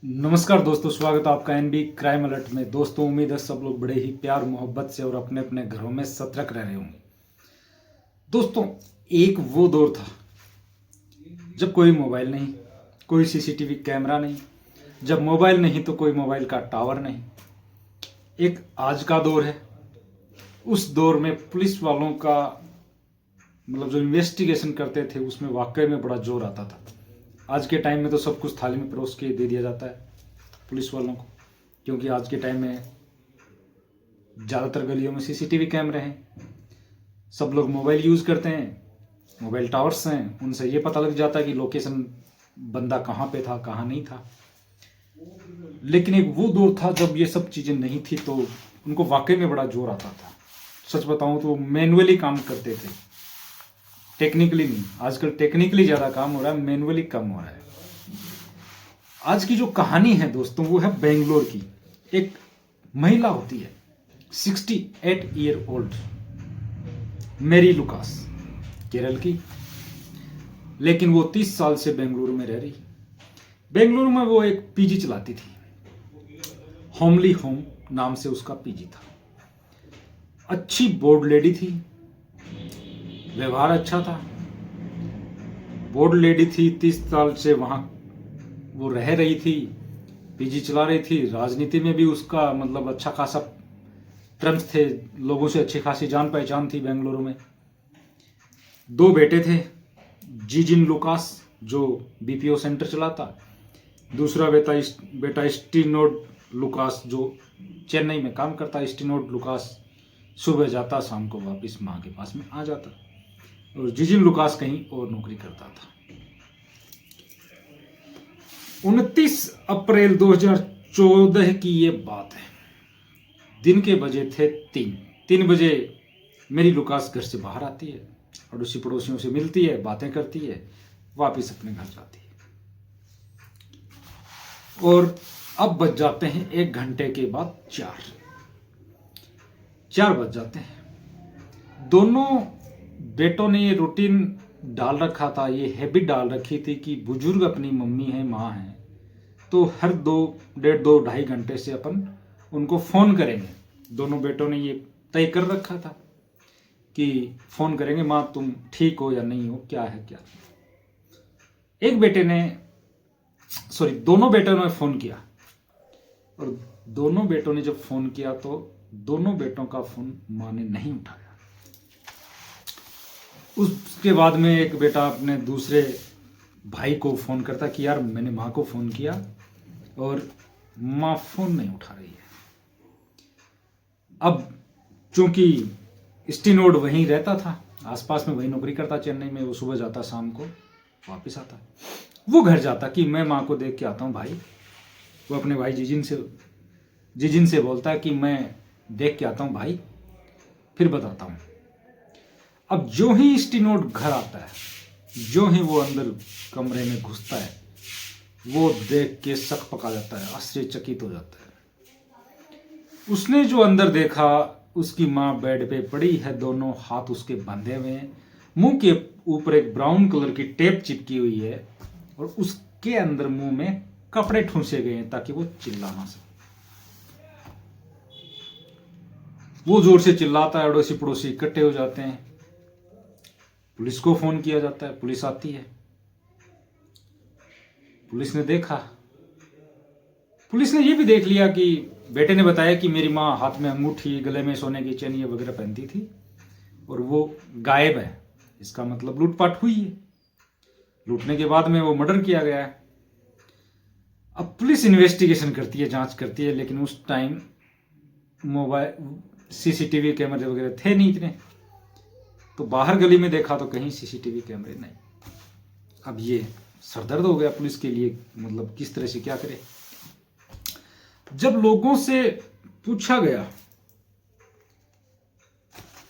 नमस्कार दोस्तों, स्वागत है आपका एनबी क्राइम अलर्ट में। दोस्तों, उम्मीद है सब लोग बड़े ही प्यार मोहब्बत से और अपने अपने घरों में सतर्क रह रहे होंगे। दोस्तों, एक वो दौर था जब कोई मोबाइल नहीं, कोई सीसीटीवी कैमरा नहीं, जब मोबाइल नहीं तो कोई मोबाइल का टावर नहीं। एक आज का दौर है। उस दौर में पुलिस वालों का जो इन्वेस्टिगेशन करते थे उसमें वाकई में बड़ा जोर आता था। आज के टाइम में तो सब कुछ थाली में परोस के दे दिया जाता है पुलिस वालों को, क्योंकि आज के टाइम में ज़्यादातर गलियों में सीसीटीवी कैमरे हैं। सब लोग मोबाइल यूज़ करते हैं, मोबाइल टावर्स हैं, उनसे ये पता लग जाता है कि लोकेशन बंदा कहाँ पे था, कहाँ नहीं था। लेकिन एक वो दौर था जब ये सब चीज़ें नहीं थी, तो उनको वाकई में बड़ा जोर आता था। सच बताऊं तो मैनुअली काम करते थे, टेक्निकली नहीं। आजकल टेक्निकली ज़्यादा काम हो रहा है, मैनुअली कम हो रहा है। आज की जो कहानी है दोस्तों, वो है बेंगलोर की। एक महिला होती है 68 ईयर ओल्ड, मेरी लुकास, केरल की, लेकिन वो 30 साल से बेंगलुरु में रह रही। बेंगलुरु में वो एक पीजी चलाती थी, होमली होम नाम से उसका पीजी था। अच्छी बोर्ड लेडी थी, व्यवहार अच्छा था। बोर्ड लेडी थी, 30 साल से वहाँ वो रह रही थी, पीजी चला रही थी। राजनीति में भी उसका अच्छा खासा टर्म्स थे, लोगों से अच्छी खासी जान पहचान थी बेंगलुरु में। 2 बेटे थे, जीजिन लुकास जो बीपीओ सेंटर चलाता, दूसरा बेटा स्टीनोड लुकास जो चेन्नई में काम करता। स्टीनोड लुकास सुबह जाता, शाम को वापस माँ के पास में आ जाता, और जीजिन लुकास कहीं और नौकरी करता था। 29 अप्रैल 2014 की ये बात है। दिन के बजे थे 3 बजे मेरी लुकास घर से बाहर आती है, अड़ोसी पड़ोसियों से मिलती है, बातें करती है, वापस अपने घर जाती है। और अब बज जाते हैं 1 घंटे के बाद 4 बज जाते हैं। दोनों बेटों ने ये रूटीन डाल रखा था, ये हैबिट डाल रखी थी कि बुजुर्ग अपनी मम्मी है, माँ है, तो हर 2.5 घंटे से अपन उनको फ़ोन करेंगे। दोनों बेटों ने ये तय कर रखा था कि फ़ोन करेंगे, माँ तुम ठीक हो या नहीं हो, क्या है क्या। दोनों बेटों ने फ़ोन किया, और दोनों बेटों ने जब फ़ोन किया तो दोनों बेटों का फ़ोन माँ ने नहीं उठाया। उसके बाद में एक बेटा अपने दूसरे भाई को फ़ोन करता कि यार मैंने माँ को फ़ोन किया और माँ फ़ोन नहीं उठा रही है। अब चूंकि स्टीनोड वहीं रहता था, आसपास में वहीं नौकरी करता चेन्नई में, वो सुबह जाता, शाम को वापस आता। वो घर जाता कि मैं माँ को देख के आता हूँ भाई। वो अपने भाई जीजिन से बोलता है कि मैं देख के आता हूँ भाई, फिर बताता हूँ। अब जो ही स्टीनोड घर आता है, जो ही वो अंदर कमरे में घुसता है, वो देख के सक पका जाता है, आश्चर्यचकित हो जाता है। उसने जो अंदर देखा, उसकी माँ बेड पे पड़ी है, दोनों हाथ उसके बंधे हुए हैं, मुंह के ऊपर एक ब्राउन कलर की टेप चिपकी हुई है, और उसके अंदर मुंह में कपड़े ठूंसे गए हैं ताकि वो चिल्ला ना सके। वो जोर से चिल्लाता है, अड़ोसी पड़ोसी इकट्ठे हो जाते हैं, पुलिस को फोन किया जाता है, पुलिस आती है। पुलिस ने देखा, पुलिस ने ये भी देख लिया कि बेटे ने बताया कि मेरी माँ हाथ में अंगूठी, गले में सोने की चेन ये वगैरह पहनती थी, और वो गायब है। इसका मतलब लूटपाट हुई है। लूटने के बाद में वो मर्डर किया गया है। अब पुलिस इन्वेस्टिगेशन करती है, जांच करती है, लेकिन उस टाइम मोबाइल सीसीटीवी कैमरे वगैरह थे नहीं इतने, तो बाहर गली में देखा तो कहीं सीसीटीवी कैमरे नहीं। अब ये सरदर्द हो गया पुलिस के लिए, किस तरह से क्या करे। जब लोगों से पूछा गया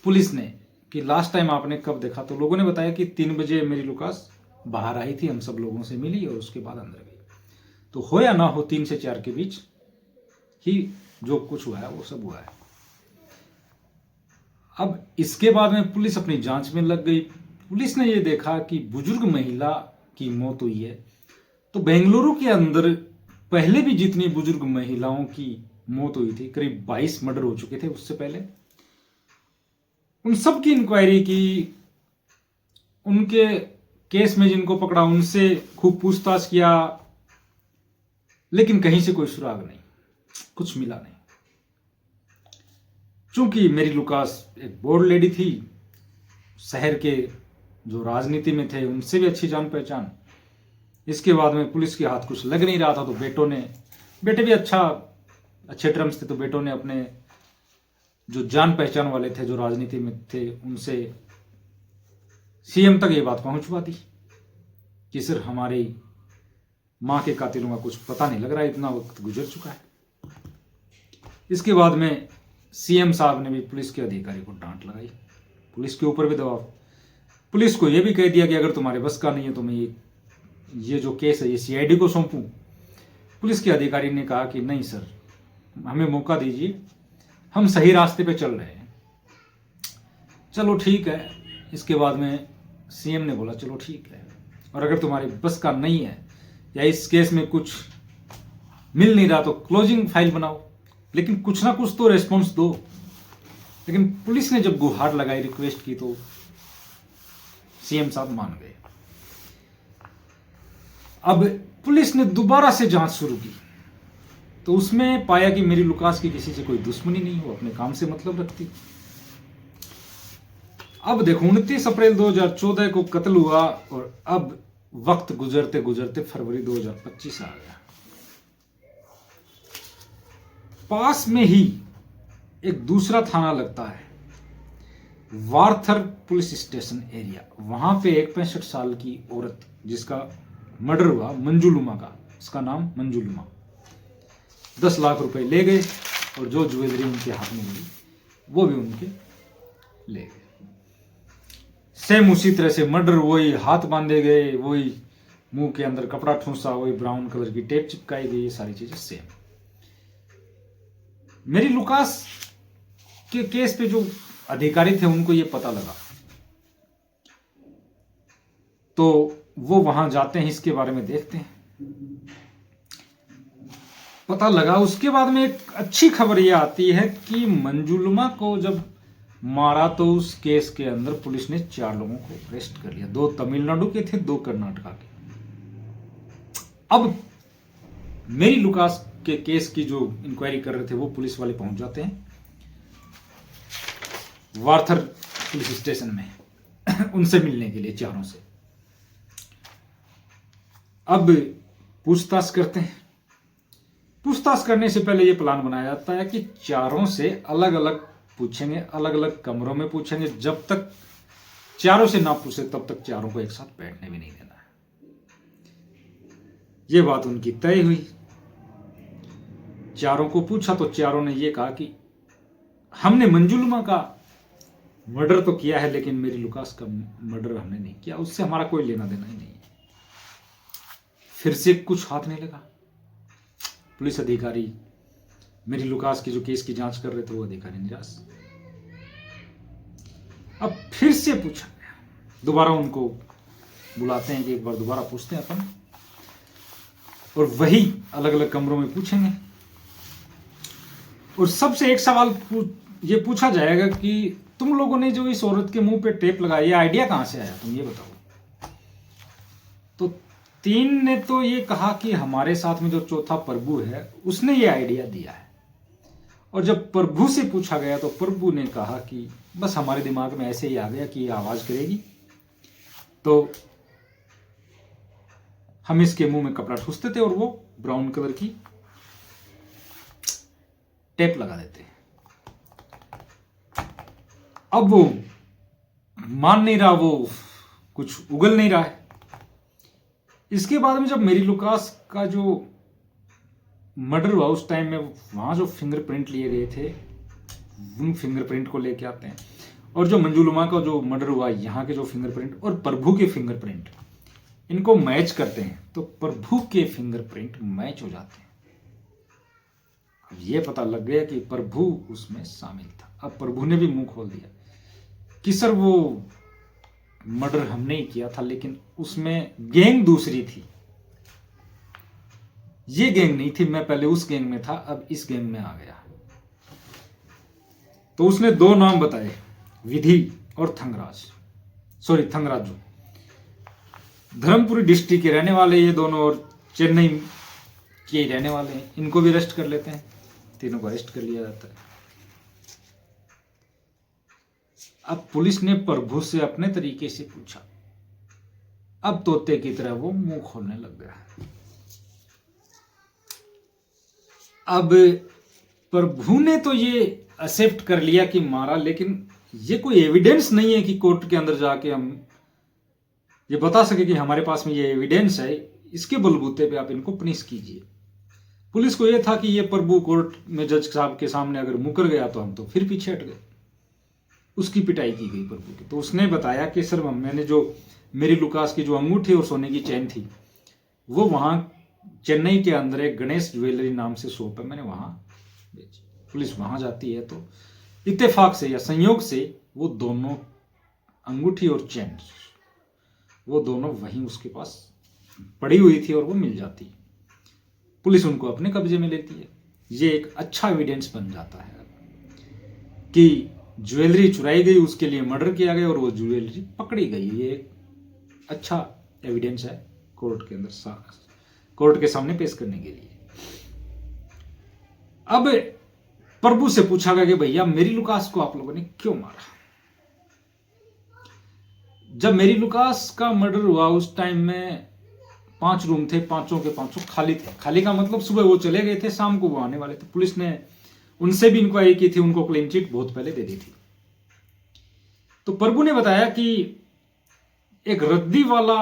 पुलिस ने कि लास्ट टाइम आपने कब देखा, तो लोगों ने बताया कि 3 बजे मेरी लुकास बाहर आई थी, हम सब लोगों से मिली और उसके बाद अंदर गई। तो हो या ना हो, 3 से 4 के बीच ही जो कुछ हुआ है वो सब हुआ है। अब इसके बाद में पुलिस अपनी जांच में लग गई। पुलिस ने ये देखा कि बुजुर्ग महिला की मौत हुई है, तो बेंगलुरु के अंदर पहले भी जितनी बुजुर्ग महिलाओं की मौत हुई थी, करीब 22 मर्डर हो चुके थे उससे पहले, उन सब की इंक्वायरी की, उनके केस में जिनको पकड़ा उनसे खूब पूछताछ किया, लेकिन कहीं से कोई सुराग नहीं, कुछ मिला नहीं। चूंकि मेरी लुकास एक बोर्ड लेडी थी, शहर के जो राजनीति में थे उनसे भी अच्छी जान पहचान, इसके बाद में पुलिस के हाथ कुछ लग नहीं रहा था, तो बेटे भी अच्छे टर्म्स थे, तो बेटों ने अपने जो जान पहचान वाले थे, जो राजनीति में थे, उनसे सीएम तक ये बात पहुंचवा दी कि सर हमारी मां के कातिलों का कुछ पता नहीं लग रहा है, इतना वक्त गुजर चुका है। इसके बाद में सीएम साहब ने भी पुलिस के अधिकारी को डांट लगाई, पुलिस के ऊपर भी दबाव, पुलिस को यह भी कह दिया कि अगर तुम्हारे बस का नहीं है तो मैं ये जो केस है ये सीआईडी को सौंपूं। पुलिस के अधिकारी ने कहा कि नहीं सर, हमें मौका दीजिए, हम सही रास्ते पे चल रहे हैं। चलो ठीक है। इसके बाद में सीएम ने बोला चलो ठीक है, और अगर तुम्हारे बस का नहीं है या इस केस में कुछ मिल नहीं रहा तो क्लोजिंग फाइल बनाओ, लेकिन कुछ ना कुछ तो रेस्पॉन्स दो। लेकिन पुलिस ने जब गुहार लगाई, रिक्वेस्ट की, तो सीएम साहब मान गए। अब पुलिस ने दोबारा से जांच शुरू की, तो उसमें पाया कि मेरी लुकास की किसी से कोई दुश्मनी नहीं, वो अपने काम से मतलब रखती। अब देखो 29 अप्रैल 2014 को कत्ल हुआ, और अब वक्त गुजरते गुजरते फरवरी 2025 आ गया। पास में ही एक दूसरा थाना लगता है, वार्थर पुलिस स्टेशन एरिया। वहां पे एक 65 साल की औरत जिसका मर्डर हुआ, मंजुलुमा का, उसका नाम मंजुलुमा, 10 लाख रुपए ले गए, और जो ज्वेलरी उनके हाथ में मिली वो भी उनके ले गए। सेम उसी तरह से मर्डर, वही हाथ बांधे गए, वही मुंह के अंदर कपड़ा ठूंसा, वही ब्राउन कलर की टेप चिपकाई गई, ये सारी चीजें सेम। मेरी लुकास के केस पे जो अधिकारी थे उनको ये पता लगा, तो वो वहां जाते हैं, इसके बारे में देखते हैं, पता लगा। उसके बाद में एक अच्छी खबर ये आती है कि मंजुलुमा को जब मारा तो उस केस के अंदर पुलिस ने 4 लोगों को अरेस्ट कर लिया, 2 तमिलनाडु के थे, 2 कर्नाटका के। अब मेरी लुकास के केस की जो इंक्वायरी कर रहे थे वो पुलिस वाले पहुंच जाते हैं वार्थर पुलिस स्टेशन में उनसे मिलने के लिए, चारों से। अब पूछताछ करते हैं। पूछताछ करने से पहले यह प्लान बनाया जाता है कि चारों से अलग अलग पूछेंगे, अलग अलग कमरों में पूछेंगे, जब तक चारों से ना पूछे तब तक चारों को एक साथ बैठने भी नहीं देना है। यह बात उनकी तय हुई। चारों को पूछा तो चारों ने यह कहा कि हमने मंजुलुमा का मर्डर तो किया है, लेकिन मेरी लुकास का मर्डर हमने नहीं किया, उससे हमारा कोई लेना देना ही नहीं है। फिर से कुछ हाथ नहीं लगा। पुलिस अधिकारी मेरी लुकास की जो केस की जांच कर रहे थे वो अधिकारी निराश। अब फिर से पूछा गया, दोबारा उनको बुलाते हैं कि एक बार दोबारा पूछते हैं अपन, और वही अलग अलग कमरों में पूछेंगे। और सबसे एक सवाल ये पूछा जाएगा कि तुम लोगों ने जो इस औरत के मुंह पे टेप लगाई, ये आइडिया कहां से आया, तुम ये बताओ। तो 3 ने तो ये कहा कि हमारे साथ में जो चौथा प्रभु है उसने ये आइडिया दिया है। और जब प्रभु से पूछा गया तो प्रभु ने कहा कि बस हमारे दिमाग में ऐसे ही आ गया कि ये आवाज करेगी, तो हम इसके मुंह में कपड़ा ठूसते थे और वो ब्राउन कलर की टेप लगा देते। अब वो मान नहीं रहा, वो कुछ उगल नहीं रहा है। इसके बाद में जब मेरी लुकास का जो मर्डर हुआ उस टाइम में वहां जो फिंगरप्रिंट लिए गए थे उन फिंगरप्रिंट को लेके आते हैं, और जो मंजुलुमा का जो मर्डर हुआ यहाँ के जो फिंगरप्रिंट और प्रभु के फिंगरप्रिंट इनको मैच करते हैं, तो प्रभु के फिंगरप्रिंट मैच हो जाते हैं। अब ये पता लग गया कि प्रभु उसमें शामिल था। अब प्रभु ने भी मुंह खोल दिया कि सर वो मर्डर हमने ही किया था, लेकिन उसमें गैंग दूसरी थी। ये गैंग नहीं थी, मैं पहले उस गैंग में था, अब इस गैंग में आ गया। तो उसने दो नाम बताए, विधि और थंगराजू। धर्मपुरी डिस्ट्रिक्ट के रहने वाले ये दोनों और चेन्नई के रहने वाले हैं। इनको भी अरेस्ट कर लेते हैं, तीनों को अरेस्ट कर लिया जाता है। अब पुलिस ने प्रभु से अपने तरीके से पूछा, अब तोते की तरह वो मुंह खोलने लग गया। अब प्रभु ने तो ये एक्सेप्ट कर लिया कि मारा, लेकिन ये कोई एविडेंस नहीं है कि कोर्ट के अंदर जाके हम ये बता सके कि हमारे पास में ये एविडेंस है, इसके बलबूते पे आप इनको पनिश कीजिए। पुलिस को यह था कि ये प्रभु कोर्ट में जज साहब के सामने अगर मुकर गया तो हम तो फिर पीछे हट गए। उसकी पिटाई की गई प्रभु की। तो उसने बताया कि सर मैंने जो मेरी लुकास की जो अंगूठी और सोने की चैन थी वो वहां चेन्नई के अंदर एक गणेश ज्वेलरी नाम से शॉप है, मैंने वहां बेची। पुलिस वहां जाती है तो इत्तेफाक से या संयोग से वो दोनों अंगूठी और चैन वो दोनों वहीं उसके पास पड़ी हुई थी और वो मिल जाती है। पुलिस उनको अपने कब्जे में लेती है। ये एक अच्छा एविडेंस बन जाता है कि ज्वेलरी चुराई गई, उसके लिए मर्डर किया गया और वो ज्वेलरी पकड़ी गई। ये एक अच्छा एविडेंस है कोर्ट के अंदर, कोर्ट के सामने पेश करने के लिए। अब प्रभु से पूछा गया कि भैया मेरी लुकास को आप लोगों ने क्यों मारा? जब मेरी लुकास का मर्डर हुआ उस टाइम में 5 रूम थे, पांचों के पांचों खाली थे। खाली का मतलब सुबह वो चले गए थे, शाम को वो आने वाले थे। पुलिस ने उनसे भी इंक्वायरी की थी, उनको क्लीन चिट बहुत पहले दे दी थी। तो प्रभु ने बताया कि एक रद्दी वाला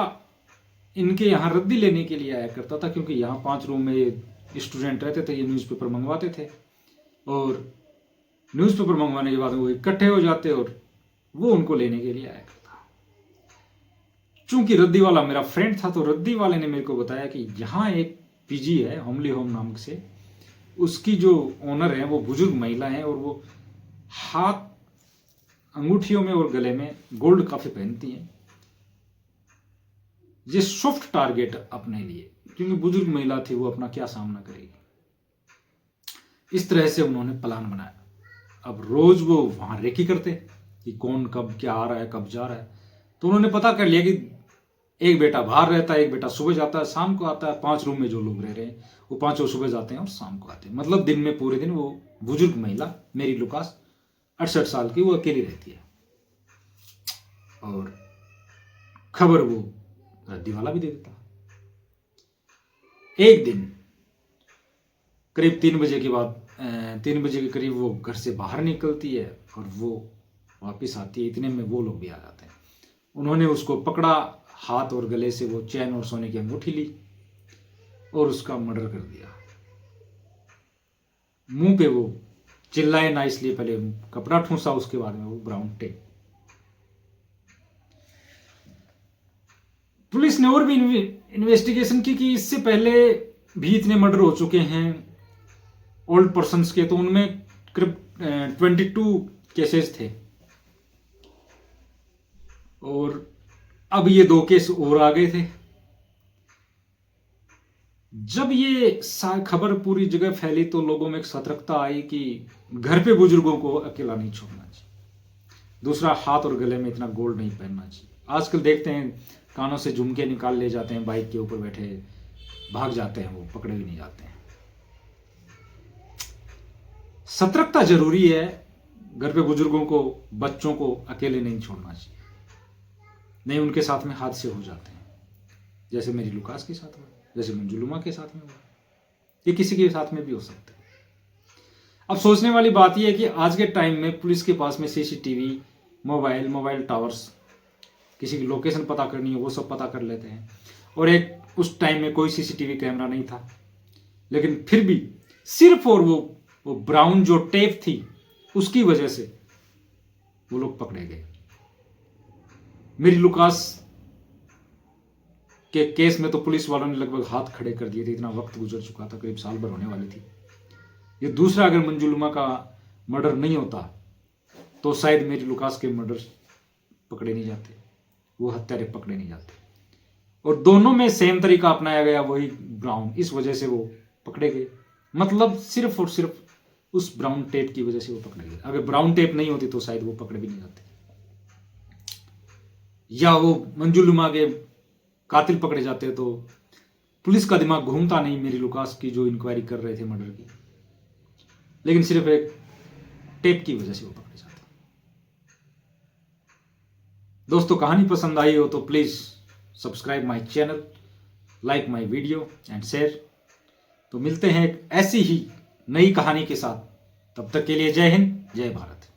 इनके यहां रद्दी लेने के लिए आया करता था, क्योंकि यहां 5 रूम में स्टूडेंट रहते थे, ये न्यूज़पेपर मंगवाते थे और न्यूज़पेपर मंगवाने के बाद वो इकट्ठे हो जाते और वो उनको लेने के लिए आया करता। चूंकि रद्दी वाला मेरा फ्रेंड था तो रद्दी वाले ने मेरे को बताया कि यहाँ एक पीजी है होमली होम नाम से, उसकी जो ओनर है वो बुजुर्ग महिला है और वो हाथ अंगूठियों में और गले में गोल्ड काफी पहनती हैं। ये सॉफ्ट टारगेट अपने लिए, क्योंकि बुजुर्ग महिला थी, वो अपना क्या सामना करेगी। इस तरह से उन्होंने प्लान बनाया। अब रोज वो वहां रेकी करते कि कौन कब क्या आ रहा है, कब जा रहा है। तो उन्होंने पता कर लिया कि एक बेटा बाहर रहता है, एक बेटा सुबह जाता है, शाम को आता है। 5 रूम में जो लोग रह रहे हैं वो पांचों सुबह जाते हैं और शाम को आते हैं। मतलब दिन में पूरे दिन वो बुजुर्ग महिला मेरी लुकास 68 साल की वो अकेली रहती है और खबर वो रद्दी वाला भी दे देता। एक दिन करीब 3 बजे के बाद 3 बजे के करीब वो घर से बाहर निकलती है और वो वापस आती है। इतने में वो लोग भी आ जाते हैं। उन्होंने उसको पकड़ा, हाथ और गले से वो चैन और सोने की अंगूठी ली और उसका मर्डर कर दिया। मुंह पे वो चिल्लाए ना, इसलिए पहले कपड़ा ठूंसा, उसके बाद में वो ब्राउन टेप। पुलिस ने और भी इन्वेस्टिगेशन की कि इससे पहले भी इतने मर्डर हो चुके हैं ओल्ड पर्सन्स के, तो उनमें करीब 22 केसेस थे और अब ये 2 केस और आ गए थे। जब ये खबर पूरी जगह फैली तो लोगों में एक सतर्कता आई कि घर पे बुजुर्गों को अकेला नहीं छोड़ना चाहिए। दूसरा, हाथ और गले में इतना गोल्ड नहीं पहनना चाहिए। आजकल देखते हैं कानों से झुमके निकाल ले जाते हैं, बाइक के ऊपर बैठे भाग जाते हैं, वो पकड़े भी नहीं जाते हैं। सतर्कता जरूरी है। घर पे बुजुर्गों को, बच्चों को अकेले नहीं छोड़ना चाहिए, नहीं उनके साथ में हादसे हो जाते हैं, जैसे मेरी लुकास के साथ हुआ, जैसे मंजुलुमा के साथ में हुआ, ये किसी के साथ में भी हो सकता है। अब सोचने वाली बात यह है कि आज के टाइम में पुलिस के पास में सीसीटीवी, मोबाइल टावर्स, किसी की लोकेशन पता करनी है वो सब पता कर लेते हैं। और एक उस टाइम में कोई सीसीटीवी कैमरा नहीं था, लेकिन फिर भी सिर्फ और वो ब्राउन जो टेप थी उसकी वजह से वो लोग पकड़े गए। मेरी लुकास के केस में तो पुलिस वालों ने लगभग हाथ खड़े कर दिए थे, इतना वक्त गुजर चुका था, करीब साल भर होने वाली थी। ये दूसरा अगर मंजुलुमा का मर्डर नहीं होता तो शायद मेरी लुकास के मर्डर पकड़े नहीं जाते, वो हत्यारे पकड़े नहीं जाते। और दोनों में सेम तरीका अपनाया गया, वही ब्राउन, इस वजह से वो पकड़े गए। मतलब सिर्फ और सिर्फ उस ब्राउन टेप की वजह से वो पकड़े गए। अगर ब्राउन टेप नहीं होती तो शायद वो पकड़े भी नहीं जाते, या वो मंजुलुमा के कातिल पकड़े जाते तो पुलिस का दिमाग घूमता नहीं मेरी लुकास की जो इंक्वायरी कर रहे थे मर्डर की। लेकिन सिर्फ एक टेप की वजह से वो पकड़े जाते। दोस्तों कहानी पसंद आई हो तो please subscribe my channel, like my video and share. तो मिलते हैं एक ऐसी ही नई कहानी के साथ, तब तक के लिए जय हिंद, जय भारत।